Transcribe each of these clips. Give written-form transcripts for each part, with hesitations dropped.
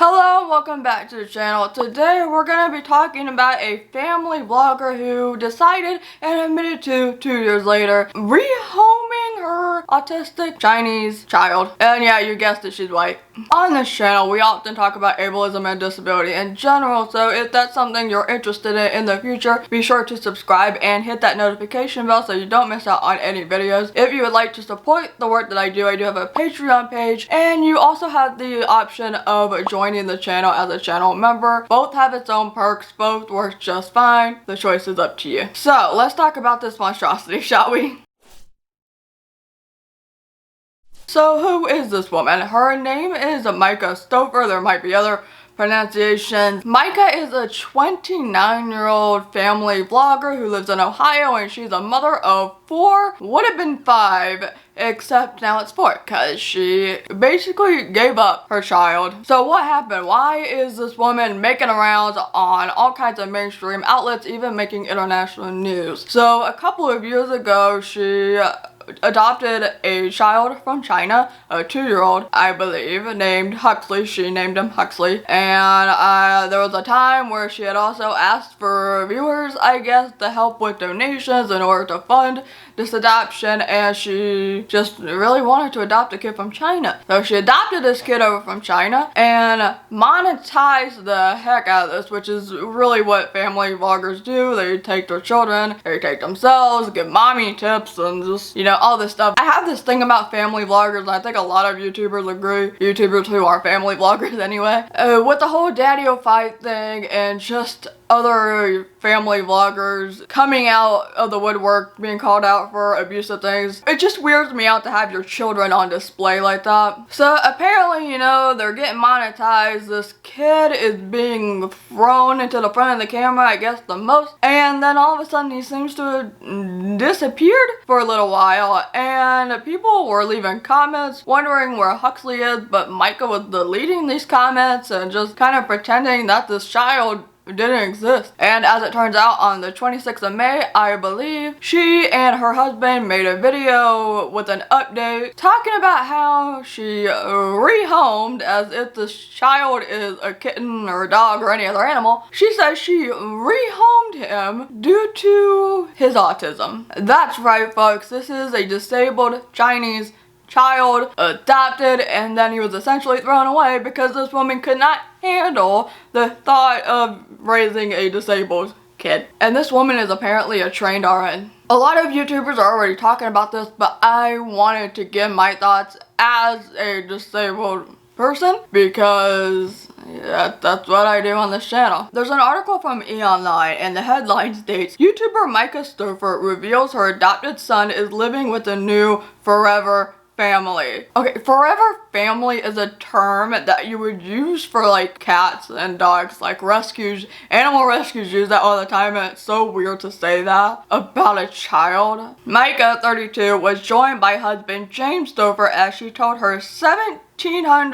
Hello, welcome back to the channel. Today we're going to be talking about a family vlogger who decided and admitted to 2 years later rehoming her autistic Chinese child. And yeah, you guessed it, she's white. On this channel, we often talk about ableism and disability in general, so if that's something you're interested in the future, be sure to subscribe and hit that notification bell so you don't miss out on any videos. If you would like to support the work that I do have a Patreon page, and you also have the option of joining the channel as a channel member. Both have its own perks, both work just fine. The choice is up to you. So let's talk about this monstrosity, shall we? So who is this woman? Her name is Myka Stauffer. There might be other pronunciations. Myka is a 29-year-old family vlogger who lives in Ohio, and she's a mother of 4, would have been 5, except now it's 4 because she basically gave up her child. So what happened? Why is this woman making rounds on all kinds of mainstream outlets, even making international news? So a couple of years ago, she adopted a child from China, a 2-year-old, I believe, named Huxley. She named him Huxley. And there was a time where she had also asked for viewers, I guess, to help with donations in order to fund this adoption, and she just really wanted to adopt a kid from China. So she adopted this kid over from China and monetized the heck out of this, which is really what family vloggers do. They take their children, they take themselves, give mommy tips, and just, you know, all this stuff. I have this thing about family vloggers, and I think a lot of YouTubers agree, YouTubers who are family vloggers anyway, with the whole daddy-o fight thing and just other family vloggers coming out of the woodwork, being called out for abusive things. It just weirds me out to have your children on display like that. So apparently, you know, they're getting monetized. This kid is being thrown into the front of the camera, I guess the most, and then all of a sudden he seems to have disappeared for a little while, and people were leaving comments wondering where Huxley is, but Myka was deleting these comments and just kind of pretending that this child didn't exist. And as it turns out, on the 26th of May, I believe, she and her husband made a video with an update talking about how she rehomed, as if this child is a kitten or a dog or any other animal. She says she rehomed him due to his autism. That's right, folks. This is a disabled Chinese child adopted, and then he was essentially thrown away because this woman could not handle the thought of raising a disabled kid. And this woman is apparently a trained RN. A lot of YouTubers are already talking about this, but I wanted to give my thoughts as a disabled person because that's what I do on this channel. There's an article from E! Online, and the headline states, YouTuber Myka Stauffer reveals her adopted son is living with a new forever family. Okay, forever family is a term that you would use for like cats and dogs, like rescues. Animal rescues use that all the time, and it's so weird to say that about a child. Myka, 32, was joined by husband James Stauffer as she told her 17,000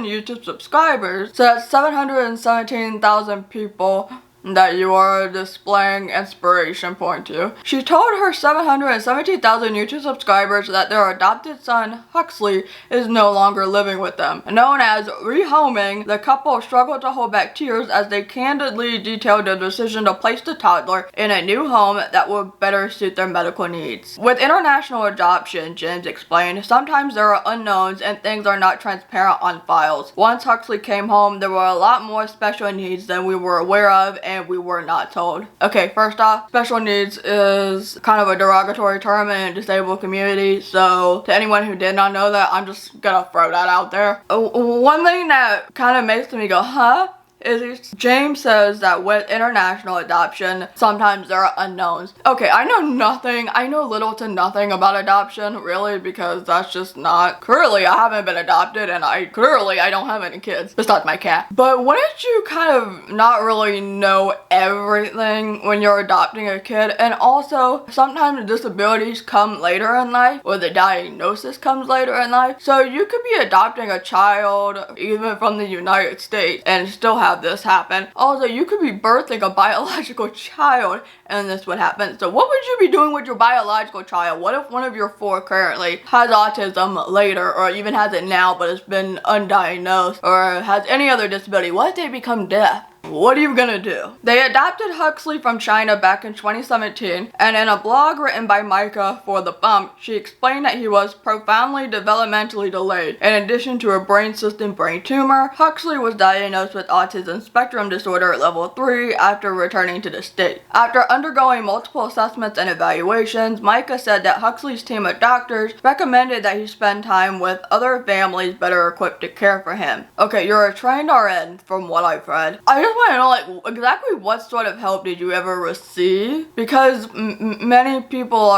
YouTube subscribers, so that's 717,000 people that you are displaying inspiration point to. She told her 717,000 YouTube subscribers that their adopted son, Huxley, is no longer living with them. Known as rehoming, the couple struggled to hold back tears as they candidly detailed their decision to place the toddler in a new home that would better suit their medical needs. With international adoption, James explained, sometimes there are unknowns and things are not transparent on files. Once Huxley came home, there were a lot more special needs than we were aware of, and we were not told. Okay, first off, special needs is kind of a derogatory term in the disabled community, so to anyone who did not know that, I'm just gonna throw that out there. One thing that kind of makes me go, huh? Is James says that with international adoption, sometimes there are unknowns. Okay, I know little to nothing about adoption, really, because that's just not, clearly I haven't been adopted, and I don't have any kids, besides my cat. But wouldn't you kind of not really know everything when you're adopting a kid? And also, sometimes disabilities come later in life, or the diagnosis comes later in life, so you could be adopting a child, even from the United States, and still have have this happen. Also, you could be birthing a biological child and this would happen. So what would you be doing with your biological child? What if one of your 4 currently has autism later, or even has it now but it's been undiagnosed, or has any other disability? What if they become deaf? What are you gonna do? They adopted Huxley from China back in 2017, and in a blog written by Myka for The Bump, she explained that he was profoundly developmentally delayed. In addition to a brain tumor, Huxley was diagnosed with autism spectrum disorder at level 3 after returning to the state. After undergoing multiple assessments and evaluations, Myka said that Huxley's team of doctors recommended that he spend time with other families better equipped to care for him. Okay, you're a trained RN from what I've read. I just want to know, like, exactly what sort of help did you ever receive? Because many people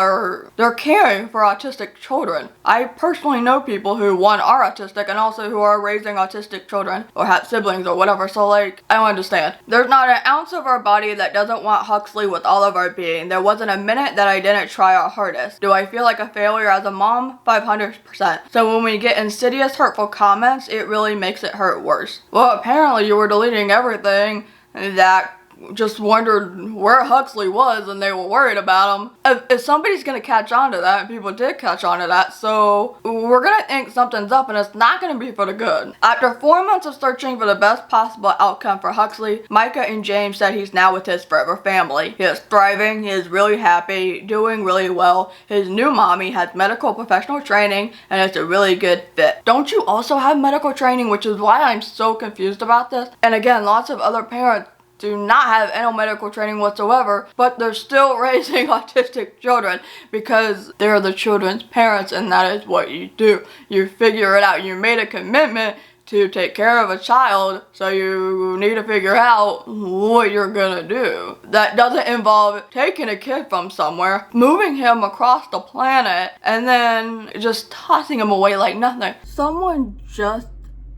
they're caring for autistic children. I personally know people who, one, are autistic and also who are raising autistic children or have siblings or whatever, so like, I don't understand. There's not an ounce of our body that doesn't want Huxley with all of our being. There wasn't a minute that I didn't try our hardest. Do I feel like a failure as a mom? 500%. So when we get insidious, hurtful comments, it really makes it hurt worse. Well, apparently you were deleting everything that just wondered where Huxley was and they were worried about him. If somebody's gonna catch on to that, and people did catch on to that, so we're gonna think something's up and it's not gonna be for the good. After 4 months of searching for the best possible outcome for Huxley, Myka and James said he's now with his forever family. He is thriving, he is really happy, doing really well. His new mommy has medical professional training and it's a really good fit. Don't you also have medical training, which is why I'm so confused about this? And again, lots of other parents do not have any medical training whatsoever, but they're still raising autistic children because they're the children's parents, and that is what you do. You figure it out. You made a commitment to take care of a child, so you need to figure out what you're gonna do. That doesn't involve taking a kid from somewhere, moving him across the planet, and then just tossing him away like nothing. Someone just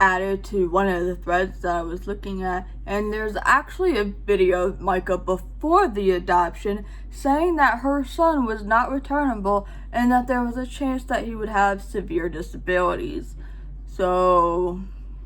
added to one of the threads that I was looking at, and there's actually a video of Myka before the adoption saying that her son was not returnable and that there was a chance that he would have severe disabilities. So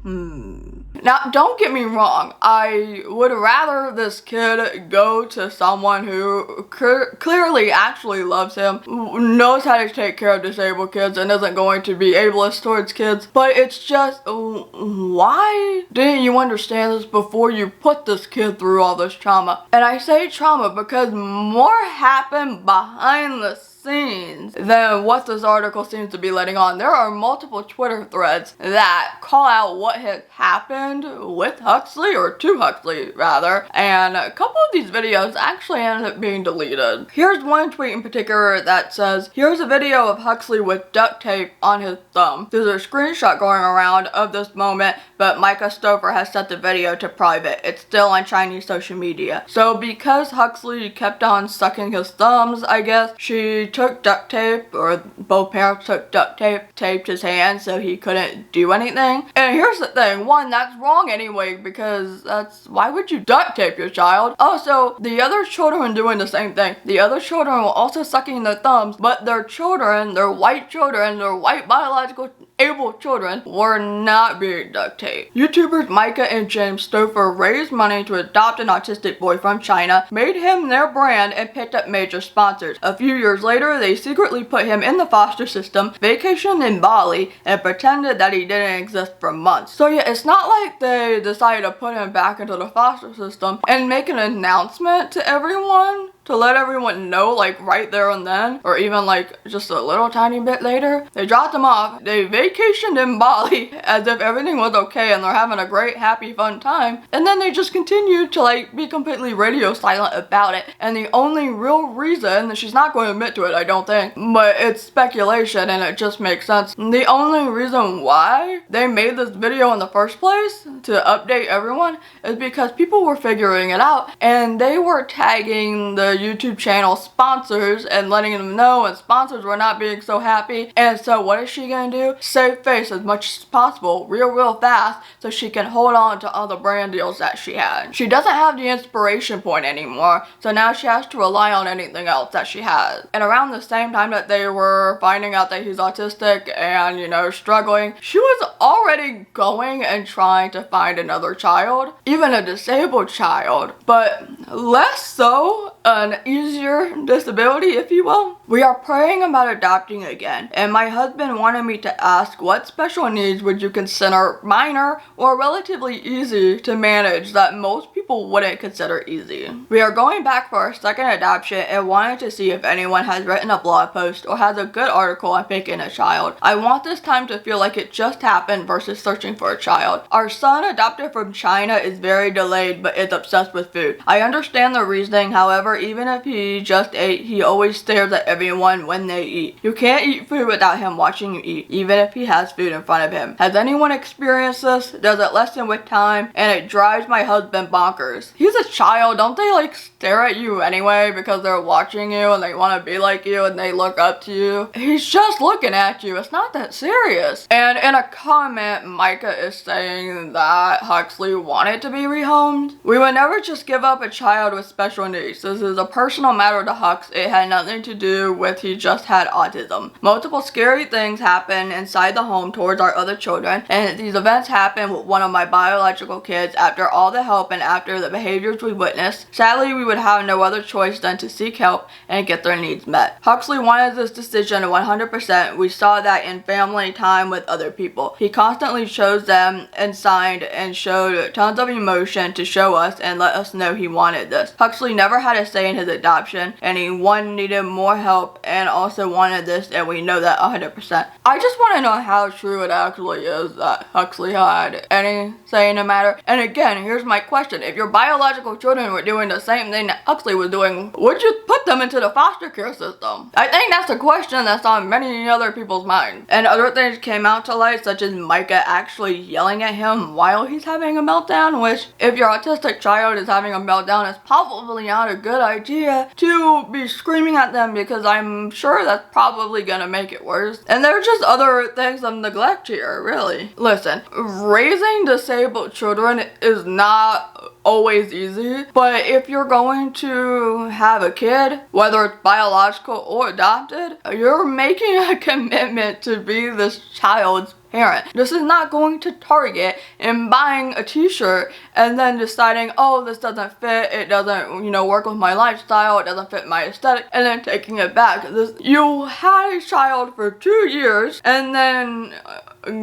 now, don't get me wrong, I would rather this kid go to someone who clearly actually loves him, knows how to take care of disabled kids, and isn't going to be ableist towards kids. But it's just, why didn't you understand this before you put this kid through all this trauma? And I say trauma because more happened behind the scenes than what this article seems to be letting on. There are multiple Twitter threads that call out what has happened with Huxley, or to Huxley rather, and a couple of these videos actually ended up being deleted. Here's one tweet in particular that says, here's a video of Huxley with duct tape on his thumb. There's a screenshot going around of this moment, but Myka Stauffer has set the video to private. It's still on Chinese social media. So because Huxley kept on sucking his thumbs, I guess, she took duct tape, or both parents took duct tape, taped his hands so he couldn't do anything. And here's the thing, one, that's wrong anyway, because why would you duct tape your child? Also, the other children were doing the same thing. The other children were also sucking their thumbs, but their children, their white biological able children, were not being duct taped. YouTubers Myka and James Stauffer raised money to adopt an autistic boy from China, made him their brand, and picked up major sponsors. A few years later, they secretly put him in the foster system, vacationed in Bali, and pretended that he didn't exist for months. So yeah, it's not like they decided to put him back into the foster system and make an announcement to everyone, to let everyone know, like, right there and then, or even like just a little tiny bit later. They dropped him off, they vacationed in Bali as if everything was okay and they're having a great, happy, fun time, and then they just continued to like be completely radio silent about it. And the only real reason, she's not going to admit to it, I don't think, but it's speculation and it just makes sense. The only reason why they made this video in the first place, to update everyone, is because people were figuring it out and they were tagging the YouTube channel sponsors and letting them know, and sponsors were not being so happy. And so what is she gonna do? Save face as much as possible real fast so she can hold on to all the brand deals that she had. She doesn't have the inspiration point anymore, so now she has to rely on anything else that she has. And around the same time that they were finding out that he's autistic and, you know, struggling, she was already going and trying to find another child, even a disabled child, but less so an easier disability, if you will. We are praying about adopting again, and my husband wanted me to ask what special needs would you consider minor or relatively easy to manage that most people wouldn't consider easy. We are going back for our second adoption and wanted to see if anyone has written a blog post or has a good article on picking a child. I want this time to feel like it just happened versus searching for a child. Our son, adopted from China, is very delayed but is obsessed with food. I understand the reasoning, however, even if he just ate, he always stares at everyone when they eat. You can't eat food without him watching you eat, even if he has food in front of him. Has anyone experienced this? Does it lessen with time? And it drives my husband bonkers. He's a child, don't they like stare at you anyway because they're watching you and they want to be like you and they look up to you? He's just looking at you, it's not that serious. And in a comment, Myka is saying that Huxley wanted to be rehomed. We would never just give up a child with special needs. This is a personal matter to Hux. It had nothing to do with he just had autism. Multiple scary things happen inside the home towards our other children, and these events happened with one of my biological kids after all the help and after the behaviors we witnessed. Sadly, we would have no other choice than to seek help and get their needs met. Huxley wanted this decision 100%. We saw that in family time with other people. He constantly chose them and signed and showed tons of emotion to show us and let us know he wanted this. Huxley never had a say in his adoption, and he needed more help and also wanted this, and we know that 100%. I just want to know how true it actually is that Huxley had any say in the matter. And again, here's my question. If your biological children were doing the same thing that Huxley was doing, would you put them into the foster care system? I think that's a question that's on many other people's minds. And other things came out to light, such as Myka actually yelling at him while he's having a meltdown, which if your autistic child is having a meltdown, it's probably not a good idea to be screaming at them, because I'm sure that's probably gonna make it worse. And there are just other things of neglect here, really. Listen, raising disabled children is not always easy, but if you're going to have a kid, whether it's biological or adopted, you're making a commitment to be this child's parent. This is not going to Target and buying a t-shirt and then deciding, oh, this doesn't fit, it doesn't, you know, work with my lifestyle, it doesn't fit my aesthetic, and then taking it back. You had a child for 2 years and then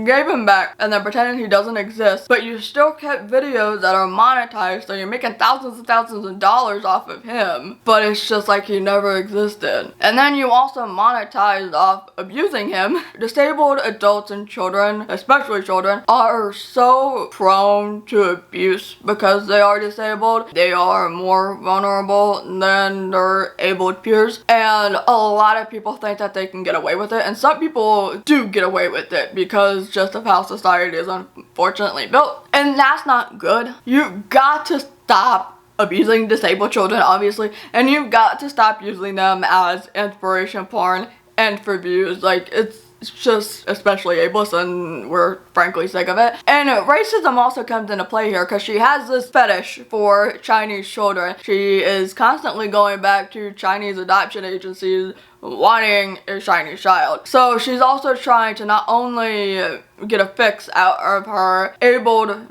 gave him back and then pretended he doesn't exist, but you still kept videos that are monetized, so you're making thousands and thousands of dollars off of him, but it's just like he never existed. And then you also monetized off abusing him. Disabled adults and children, especially children, are so prone to abuse because they are disabled. They are more vulnerable than their abled peers, and a lot of people think that they can get away with it, and some people do get away with it because just of how society is unfortunately built, and that's not good. You've got to stop abusing disabled children, obviously, and you've got to stop using them as inspiration porn and for views. Like, it's just especially ableist, and we're frankly sick of it. And racism also comes into play here because she has this fetish for Chinese children. She is constantly going back to Chinese adoption agencies wanting a Chinese child. So she's also trying to not only get a fix out of her abled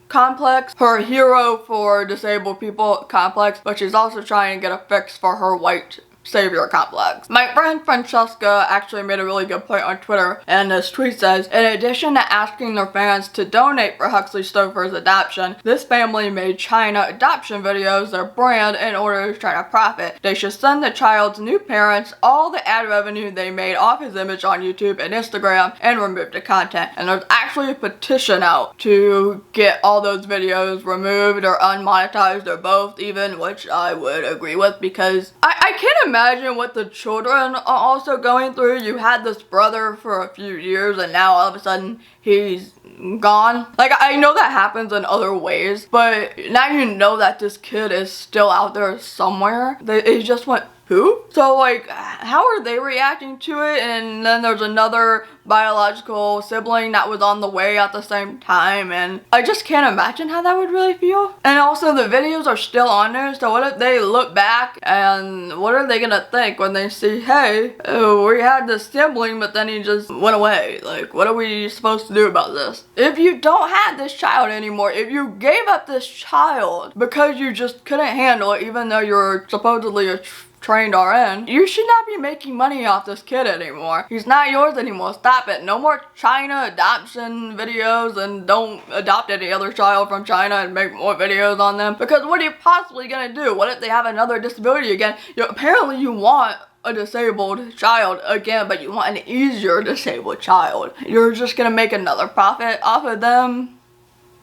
complex, her hero for disabled people complex, but she's also trying to get a fix for her white savior complex. My friend Francesca actually made a really good point on Twitter, and this tweet says, in addition to asking their fans to donate for Huxley Stauffer's adoption, this family made China adoption videos their brand in order to try to profit. They should send the child's new parents all the ad revenue they made off his image on YouTube and Instagram and remove the content. And there's actually a petition out to get all those videos removed or unmonetized or both even, which I would agree with, because I can't imagine imagine what the children are also going through? You had this brother for a few years and now all of a sudden he's gone. Like, I know that happens in other ways, but now you know that this kid is still out there somewhere. He just went, who? So like, how are they reacting to it? And then there's another biological sibling that was on the way at the same time, and I just can't imagine how that would really feel. And also the videos are still on there, so what if they look back and what are they gonna think when they see, hey, we had this sibling but then he just went away? Like, what are we supposed to do about this? If you don't have this child anymore, if you gave up this child because you just couldn't handle it, even though you're supposedly a trained RN, you should not be making money off this kid anymore. He's not yours anymore. Stop it. No more China adoption videos, and don't adopt any other child from China and make more videos on them, because what are you possibly gonna do? What if they have another disability again? Apparently you want a disabled child again, but you want an easier disabled child. You're just gonna make another profit off of them.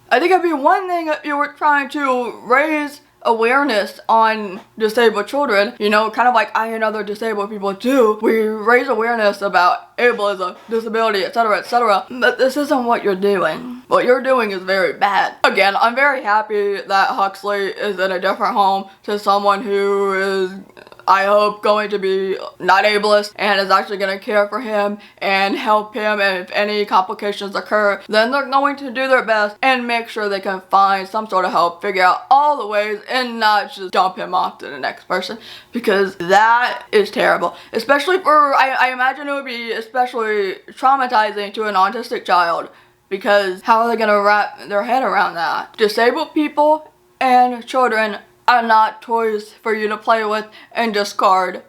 I think it'd be one thing if you were trying to raise awareness on disabled children, you know, kind of like I and other disabled people do. We raise awareness about ableism, disability, etc., etc. But this isn't what you're doing. What you're doing is very bad. Again, I'm very happy that Huxley is in a different home to someone who is, I hope, going to be not ableist and is actually going to care for him and help him, and if any complications occur, then they're going to do their best and make sure they can find some sort of help, figure out all the ways, and not just dump him off to the next person, because that is terrible. Especially for, I imagine it would be especially traumatizing to an autistic child, because how are they going to wrap their head around that? Disabled people and children are not toys for you to play with and discard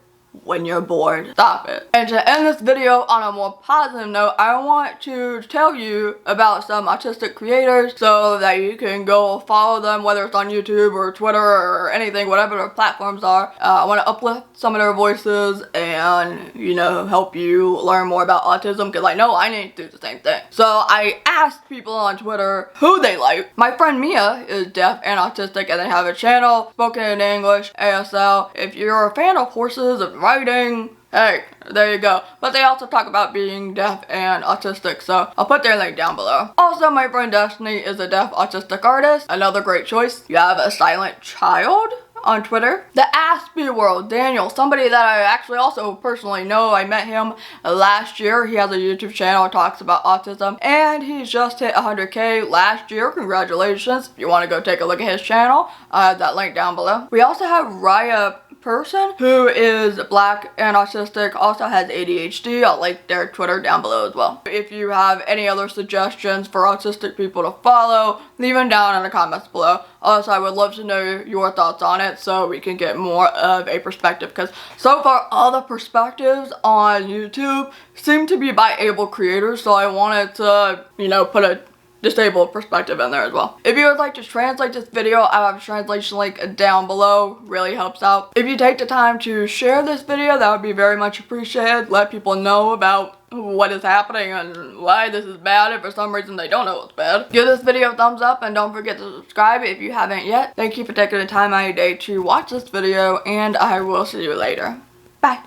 when you're bored. Stop it. And to end this video on a more positive note, I want to tell you about some autistic creators so that you can go follow them, whether it's on YouTube or Twitter or anything, whatever their platforms are. I want to uplift some of their voices and, you know, help you learn more about autism, because I know I need to do the same thing. So I asked people on Twitter who they like. My friend Mia is deaf and autistic, and they have a channel, Spoken in English, ASL. If you're a fan of horses and writing, hey, there you go. But they also talk about being deaf and autistic, so I'll put their link down below. Also, my friend Destiny is a deaf autistic artist. Another great choice. You have a silent child on Twitter. The Aspie World, Daniel, somebody that I actually also personally know. I met him last year. He has a YouTube channel, talks about autism, and he's just hit 100K last year. Congratulations. If you want to go take a look at his channel, I have that link down below. We also have Raya Person, who is black and autistic, also has ADHD. I'll link their Twitter down below as well. If you have any other suggestions for autistic people to follow, leave them down in the comments below. Also, I would love to know your thoughts on it so we can get more of a perspective, because so far all the perspectives on YouTube seem to be by able creators, so I wanted to, you know, put a disabled perspective in there as well. If you would like to translate this video, I have a translation link down below. Really helps out. If you take the time to share this video, that would be very much appreciated. Let people know about what is happening and why this is bad if for some reason they don't know it's bad. Give this video a thumbs up and don't forget to subscribe if you haven't yet. Thank you for taking the time out of your day to watch this video, and I will see you later. Bye.